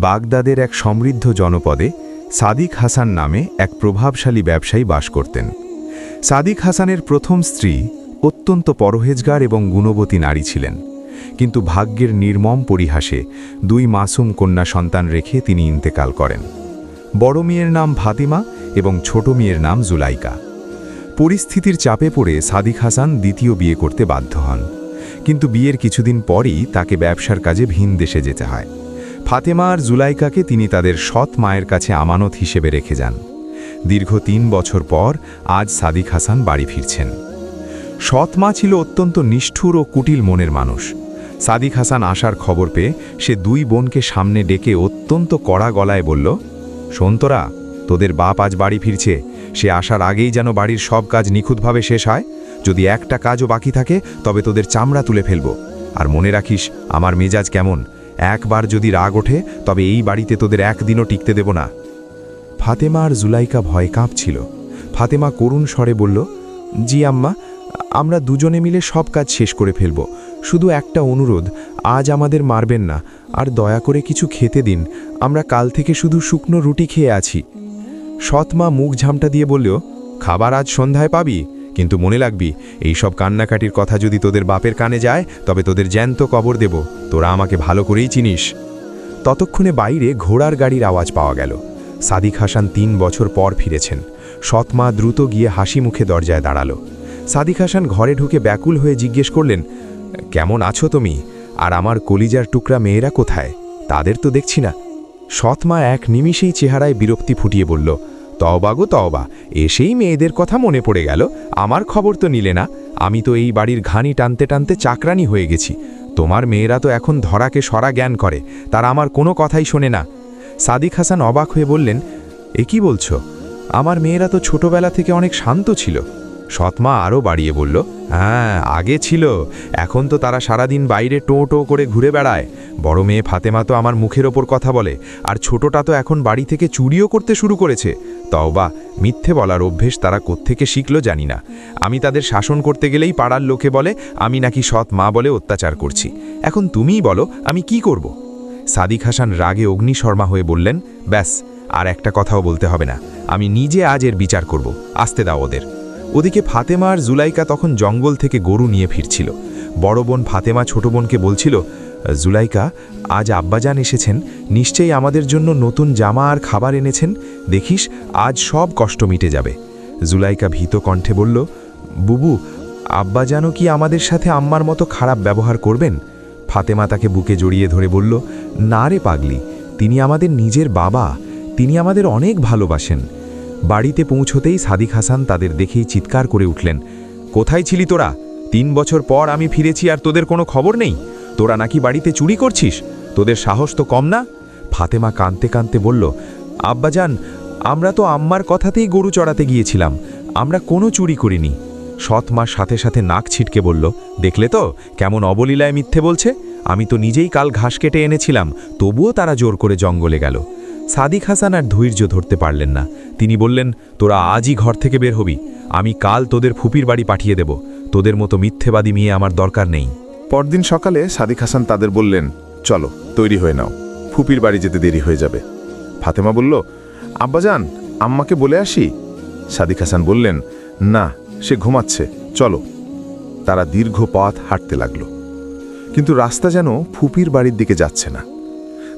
বাগদাদের এক সমৃদ্ধ জনপদে সাদিক হাসান নামে এক প্রভাবশালী ব্যবসায়ী বাস করতেন। সাদিক হাসানের প্রথম স্ত্রী অত্যন্ত পরহেজগার এবং গুণবতী নারী ছিলেন, কিন্তু ভাগ্যের নির্মম পরিহাসে 2 মাসুম কন্যা সন্তান রেখে তিনি ইন্তেকাল করেন। বড় মেয়ের নাম ফাতিমা এবং ছোট মেয়ের নাম জুলাইকা। পরিস্থিতির চাপে পড়ে সাদিক হাসান দ্বিতীয় বিয়ে করতে বাধ্য হন, কিন্তু বিয়ের কিছুদিন পরই তাকে ব্যবসার কাজে ভিন দেশে যেতে হয়। ফাতেমা আর জুলাইকাকে তিনি তাদের সৎ মায়ের কাছে আমানত হিসেবে রেখে যান। দীর্ঘ 3 বছর পর আজ সাদিক হাসান বাড়ি ফিরছেন। সৎ মা ছিল অত্যন্ত নিষ্ঠুর ও কুটিল মনের মানুষ। সাদিক হাসান আসার খবর পেয়ে সে 2 বোনকে সামনে ডেকে অত্যন্ত কড়া গলায় বলল, শোন তোরা, তোদের বাপ আজ বাড়ি ফিরছে, সে আসার আগেই যেন বাড়ির সব কাজ নিখুঁতভাবে শেষ হয়। যদি একটা কাজও বাকি থাকে তবে তোদের চামড়া তুলে ফেলব। আর মনে রাখিস আমার মেজাজ কেমন, একবার যদি রাগ ওঠে তবে এই বাড়িতে তোদের একদিনও টিকতে দেব না। ফাতেমা আর জুলাইকা ভয়ে কাঁপছিল। ফাতেমা করুণ স্বরে বলল, জি আম্মা, আমরা দুজনে মিলে সব কাজ শেষ করে ফেলব। শুধু একটা অনুরোধ, আজ আমাদের মারবেন না, আর দয়া করে কিছু খেতে দিন, আমরা কাল থেকে শুধু শুকনো রুটি খেয়ে আছি। সৎমা মুখ ঝামটা দিয়ে বলল, খাবার আজ সন্ধ্যায় পাবি, কিন্তু মনে রাখবি এইসব কান্নাকাটির কথা যদি তোদের বাপের কানে যায় তবে তোদের জ্যান্ত কবর দেব, তোরা আমাকে ভালো করেই চিনিস। ততক্ষণে বাইরে ঘোড়ার গাড়ির আওয়াজ পাওয়া গেল। সাদিক হাসান 3 বছর পর ফিরেছেন। সৎমা দ্রুত গিয়ে হাসি মুখে দরজায় দাঁড়ালো। সাদিক হাসান ঘরে ঢুকে ব্যাকুল হয়ে জিজ্ঞেস করলেন, কেমন আছো তুমি? আর আমার কলিজার টুকরা মেয়েরা কোথায়? তাদের তো দেখছি না। সৎমা এক নিমিষেই চেহারায় বিরক্তি ফুটিয়ে বলল, তওবা গো তওবা, এসেই মেয়েদের কথা মনে পড়ে গেল, আমার খবর তো নিলে না। আমি তো এই বাড়ির ঘানি টানতে টানতে চাকরানি হয়ে গেছি। তোমার মেয়েরা তো এখন ধরাকে সরা জ্ঞান করে, তারা আমার কোনো কথাই শোনে না। সাদিক হাসান অবাক হয়ে বললেন, এ কি বলছো? আমার মেয়েরা তো ছোটবেলা থেকে অনেক শান্ত ছিল। সৎমা আরও বাড়িয়ে বলল, হ্যাঁ আগে ছিল, এখন তো তারা সারাদিন বাইরে টো টো করে ঘুরে বেড়ায়। বড় মেয়ে ফাতেমা তো আমার মুখের ওপর কথা বলে, আর ছোটটা তো এখন বাড়ি থেকে চুরিও করতে শুরু করেছে। তওবা, মিথ্যে বলার অভ্যেস তারা কোত্থেকে শিখল জানি না। আমি তাদের শাসন করতে গেলেই পাড়ার লোকে বলে আমি নাকি সৎ মা বলে অত্যাচার করছি। এখন তুমিই বলো আমি কি করব? সাদিক হাসান রাগে অগ্নিশর্মা হয়ে বললেন, ব্যাস, আর একটা কথাও বলতে হবে না, আমি নিজে আজ এর বিচার করব, আসতে দাও ওদের। ওদিকে ফাতেমা আর জুলাইকা তখন জঙ্গল থেকে গরু নিয়ে ফিরছিল। বড় বোন ফাতেমা ছোট বোনকে বলছিল, জুলাইকা, আজ আব্বাজান এসেছেন, নিশ্চয়ই আমাদের জন্য নতুন জামা আর খাবার এনেছেন, দেখিস আজ সব কষ্ট মিটে যাবে। জুলাইকা ভীত কণ্ঠে বলল, বুবু, আব্বাজানও কি আমাদের সাথে আম্মার মতো খারাপ ব্যবহার করবেন? ফাতেমা তাকে বুকে জড়িয়ে ধরে বলল, না রে পাগলি, তিনি আমাদের নিজের বাবা, তিনি আমাদের অনেক ভালোবাসেন। বাড়িতে পৌঁছতেই সাদিক হাসান তাদের দেখেই চিৎকার করে উঠলেন, কোথায় ছিলি তোরা? 3 বছর পর আমি ফিরেছি আর তোদের কোনো খবর নেই? তোরা নাকি বাড়িতে চুরি করছিস? তোদের সাহস তো কম না? ফাতেমা কাঁদতে কাঁদতে বলল, আব্বাজান, আমরা তো আম্মার কথাতেই গরু চড়াতে গিয়েছিলাম, আমরা কোনো চুরি করিনি। সৎ মার সাথে সাথে নাক ছিটকে বলল, দেখলে তো কেমন অবলীলায় মিথ্যে বলছে? আমি তো নিজেই কাল ঘাস কেটে এনেছিলাম, তবুও তারা জোর করে জঙ্গলে গেল। সাদিক হাসান আর ধৈর্য ধরতে পারলেন না। তিনি বললেন, তোরা আজই ঘর থেকে বের হবি, আমি কাল তোদের ফুপির বাড়ি পাঠিয়ে দেব, তোদের মতো মিথ্যেবাদী মেয়ে আমার দরকার নেই। পরদিন সকালে সাদিক হাসান তাদের বললেন, চলো তৈরি হয়ে নাও, ফুপির বাড়ি যেতে দেরি হয়ে যাবে। ফাতেমা বলল, আব্বাজান, আম্মাকে বলে আসি। সাদিক হাসান বললেন, না, সে ঘুমাচ্ছে, চলো। তারা দীর্ঘ পথ হাঁটতে লাগলো, কিন্তু রাস্তা যেন ফুপির বাড়ির দিকে যাচ্ছে না।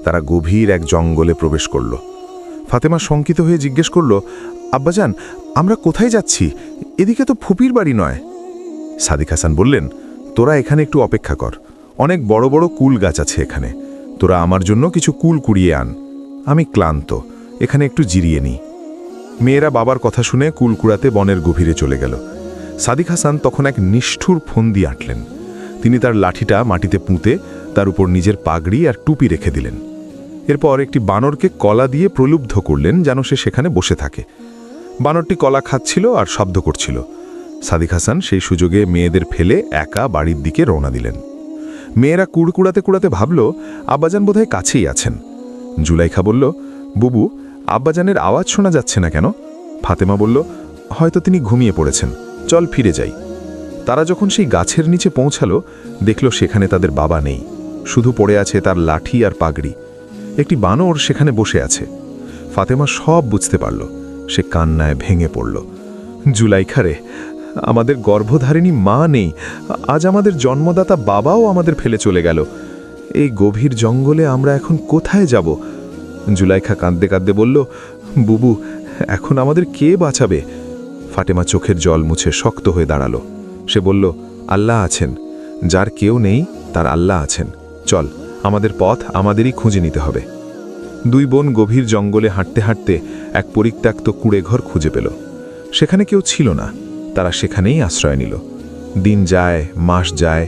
তারা গভীর এক জঙ্গলে প্রবেশ করল। ফাতেমা শঙ্কিত হয়ে জিজ্ঞেস করল, আব্বাজান, আমরা কোথায় যাচ্ছি? এদিকে তো ফুপির বাড়ি নয়। সাদিক হাসান বললেন, তোরা এখানে একটু অপেক্ষা কর, অনেক বড় বড় কুল গাছ আছে এখানে, তোরা আমার জন্য কিছু কুল কুড়িয়ে আন, আমি ক্লান্ত, এখানে একটু জিরিয়ে নিই। মেয়েরা বাবার কথা শুনে কুল কুড়াতে বনের গভীরে চলে গেল। সাদিক হাসান তখন এক নিষ্ঠুর ফন্দি আঁটলেন। তিনি তার লাঠিটা মাটিতে পুঁতে তার উপর নিজের পাগড়ি আর টুপি রেখে দিলেন। এরপর একটি বানরকে কলা দিয়ে প্রলুব্ধ করলেন যেন সে সেখানে বসে থাকে। বানরটি কলা খাচ্ছিল আর শব্দ করছিল। সাদিক হাসান সেই সুযোগে মেয়েদের ফেলে একা বাড়ির দিকে রওনা দিলেন। মেয়েরা কুড়কুড়াতে কুড়াতে ভাবল, আব্বাজান বোধহয় কাছেই আছেন। জুলাইখা বলল, বুবু, আব্বাজানের আওয়াজ শোনা যাচ্ছে না কেন? ফাতেমা বলল, হয়তো তিনি ঘুমিয়ে পড়েছেন, চল ফিরে যাই। তারা যখন সেই গাছের নিচে পৌঁছালো, দেখল সেখানে তাদের বাবা নেই, শুধু পড়ে আছে তার লাঠি আর পাগড়ি। একটি বানর সেখানে বসে আছে। ফাতেমা সব বুঝতে পারল। সে কান্নায় ভেঙে পড়ল। জুলাইখা রে, আমাদের গর্ভধারিণী মা নেই, আজ আমাদের জন্মদাতা বাবাও আমাদের ফেলে চলে গেল। এই গভীর জঙ্গলে আমরা এখন কোথায় যাব? জুলাইখা কাঁদতে কাঁদতে বলল, বুবু, এখন আমাদের কে বাঁচাবে? ফাতেমা চোখের জল মুছে শক্ত হয়ে দাঁড়ালো। সে বলল, আল্লাহ আছেন, যার কেউ নেই তার আল্লাহ আছেন। চল, আমাদের পথ আমাদেরই খুঁজে নিতে হবে। দুই বোন গভীর জঙ্গলে হাঁটতে হাঁটতে এক পরিত্যক্ত কুঁড়েঘর খুঁজে পেল। সেখানে কেউ ছিল না, তারা সেখানেই আশ্রয় নিল। দিন যায়, মাস যায়,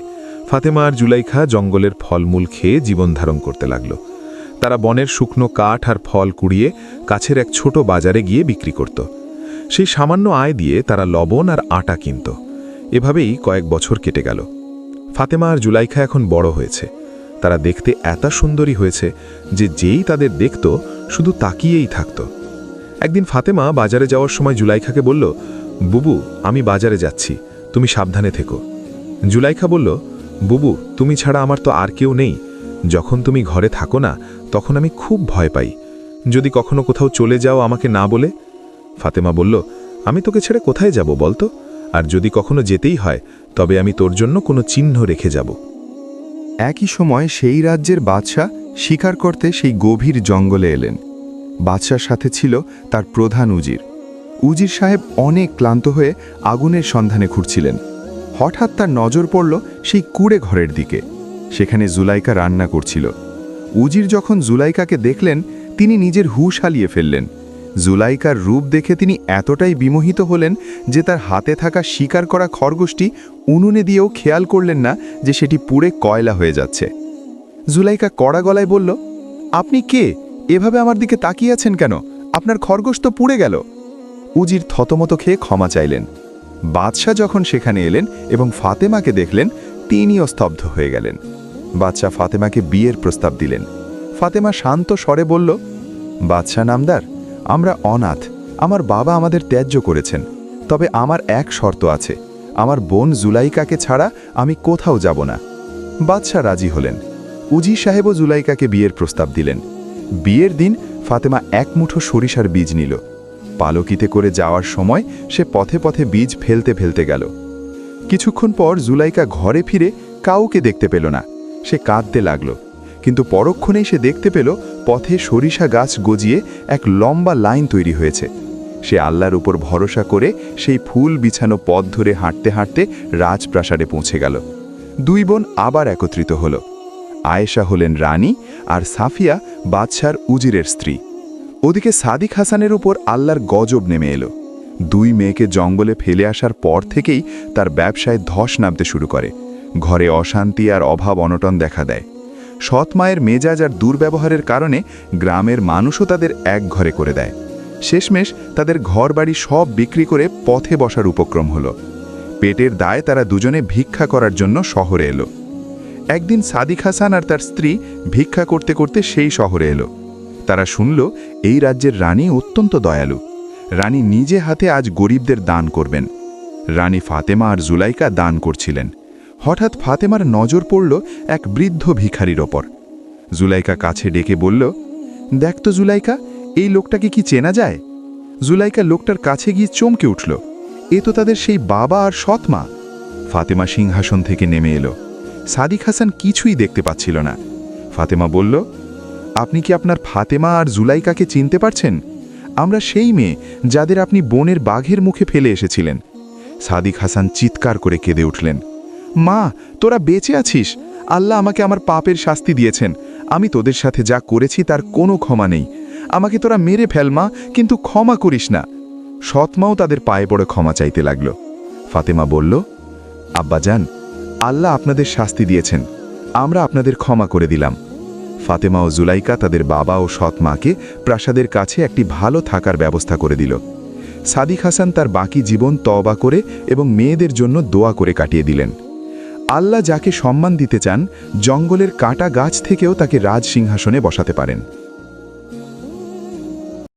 ফাতেমা আর জুলাইখা জঙ্গলের ফলমূল খেয়ে জীবন ধারণ করতে লাগল। তারা বনের শুকনো কাঠ আর ফল কুড়িয়ে কাছের এক ছোট বাজারে গিয়ে বিক্রি করত। সেই সামান্য আয় দিয়ে তারা লবণ আর আটা কিনত। এভাবেই কয়েক বছর কেটে গেল। ফাতেমা আর জুলাইখা এখন বড় হয়েছে। তারা দেখতে এত সুন্দরী হয়েছে যে যেই তাদের দেখত শুধু তাকিয়েই থাকত। একদিন ফাতেমা বাজারে যাওয়ার সময় জুলাইখাকে বলল, বুবু, আমি বাজারে যাচ্ছি, তুমি সাবধানে থেকো। জুলাইখা বলল, বুবু, তুমি ছাড়া আমার তো আর কেউ নেই। যখন তুমি ঘরে থাকো না তখন আমি খুব ভয় পাই। যদি কখনো কোথাও চলে যাও আমাকে না বলে। ফাতেমা বলল, আমি তোকে ছেড়ে কোথায় যাব বলতো? আর যদি কখনো যেতেই হয় তবে আমি তোর জন্য কোনো চিহ্ন রেখে যাব। একই সময় সেই রাজ্যের বাদশাহ শিকার করতে সেই গভীর জঙ্গলে এলেন। বাদশার সাথে ছিল তার প্রধান উজির। উজির সাহেব অনেক ক্লান্ত হয়ে আগুনের সন্ধানে ঘুরছিলেন। হঠাৎ তার নজর পড়ল সেই কুঁড়ে ঘরের দিকে। সেখানে জুলাইকা রান্না করছিল। উজির যখন জুলাইকাকে দেখলেন তিনি নিজের হুঁশ হারিয়ে ফেললেন। জুলাইকার রূপ দেখে তিনি এতটাই বিমোহিত হলেন যে তার হাতে থাকা শিকার করা খরগোশটি উনুনে দিয়েও খেয়াল করলেন না যে সেটি পুড়ে কয়লা হয়ে যাচ্ছে। জুলাইকা কড়া গলায় বলল, আপনি কে? এভাবে আমার দিকে তাকিয়ে আছেন কেন? আপনার খরগোশ তো পুড়ে গেল। উজির থতমত খেয়ে ক্ষমা চাইলেন। বাদশাহ যখন সেখানে এলেন এবং ফাতেমাকে দেখলেন তিনিও স্তব্ধ হয়ে গেলেন। বাদশাহ ফাতেমাকে বিয়ের প্রস্তাব দিলেন। ফাতেমা শান্ত স্বরে বলল, বাদশাহ নামদার, আমরা অনাথ, আমার বাবা আমাদের ত্যায্য করেছেন। তবে আমার এক শর্ত আছে, আমার বোন জুলাইকাকে ছাড়া আমি কোথাও যাব না। বাদশাহ রাজি হলেন। উজি সাহেবও জুলাইকাকে বিয়ের প্রস্তাব দিলেন। বিয়ের দিন ফাতেমা এক মুঠো সরিষার বীজ নিল। পালকিতে করে যাওয়ার সময় সে পথে পথে বীজ ফেলতে ফেলতে গেল। কিছুক্ষণ পর জুলাইকা ঘরে ফিরে কাউকে দেখতে পেল না। সে কাঁদতে লাগল, কিন্তু পরক্ষণেই সে দেখতে পেল পথে সরিষা গাছ গজিয়ে এক লম্বা লাইন তৈরি হয়েছে। সে আল্লাহর উপর ভরসা করে সেই ফুল বিছানো পথ ধরে হাঁটতে হাঁটতে রাজপ্রাসাদে পৌঁছে গেল। দুই বোন আবার একত্রিত হল। আয়েশা হলেন রানী আর সাফিয়া বাদশার উজিরের স্ত্রী। ওদিকে সাদিক হাসানের উপর আল্লাহর গজব নেমে এলো। দুই মেয়েকে জঙ্গলে ফেলে আসার পর থেকেই তার ব্যবসায় ধস নামতে শুরু করে। ঘরে অশান্তি আর অভাব অনটন দেখা দেয়। সৎ মায়ের মেজাজ আর দুর্ব্যবহারের কারণে গ্রামের মানুষও তাদের এক ঘরে করে দেয়। শেষমেশ তাদের ঘরবাড়ি সব বিক্রি করে পথে বসার উপক্রম হলো। পেটের দায়ে তারা দুজনে ভিক্ষা করার জন্য শহরে এলো। একদিন সাদিক হাসান আর তার স্ত্রী ভিক্ষা করতে করতে সেই শহরে এলো। তারা শুনল এই রাজ্যের রানী অত্যন্ত দয়ালু। রানী নিজে হাতে আজ গরিবদের দান করবেন। রানী ফাতেমা আর জুলাইকা দান করছিলেন। হঠাৎ ফাতেমার নজর পড়ল এক বৃদ্ধ ভিখারির ওপর। জুলাইকা কাছে ডেকে বলল, দেখ তো জুলাইকা, এই লোকটাকে কি চেনা যায়? জুলাইকা লোকটার কাছে গিয়ে চমকে উঠল। এ তো তাদের সেই বাবা আর সৎ মা। ফাতেমা সিংহাসন থেকে নেমে এলো। সাদিক হাসান কিছুই দেখতে পাচ্ছিল না। ফাতেমা বলল, আপনি কি আপনার ফাতেমা আর জুলাইকাকে চিনতে পারছেন? আমরা সেই মেয়ে যাদের আপনি বনের বাঘের মুখে ফেলে এসেছিলেন। সাদিক হাসান চিৎকার করে কেঁদে উঠলেন, মা, তোরা বেঁচে আছিস? আল্লাহ আমাকে আমার পাপের শাস্তি দিয়েছেন। আমি তোদের সাথে যা করেছি তার কোনো ক্ষমা নেই। আমাকে তোরা মেরে ফেল মা, কিন্তু ক্ষমা করিস না। সৎমাও তাদের পায়ে পড়ে ক্ষমা চাইতে লাগল। ফাতেমা বলল, আব্বাজান, আল্লাহ আপনাদের শাস্তি দিয়েছেন, আমরা আপনাদের ক্ষমা করে দিলাম। ফাতেমা ও জুলাইকা তাদের বাবা ও সৎ মাকে প্রাসাদের কাছে একটি ভালো থাকার ব্যবস্থা করে দিল। সাদিক হাসান তার বাকি জীবন তওবা করে এবং মেয়েদের জন্য দোয়া করে কাটিয়ে দিলেন। আল্লাহ যাকে সম্মান দিতে চান, জঙ্গলের কাটা গাছ থেকেও তাকে রাজ সিংহাসনে বসাতে পারেন।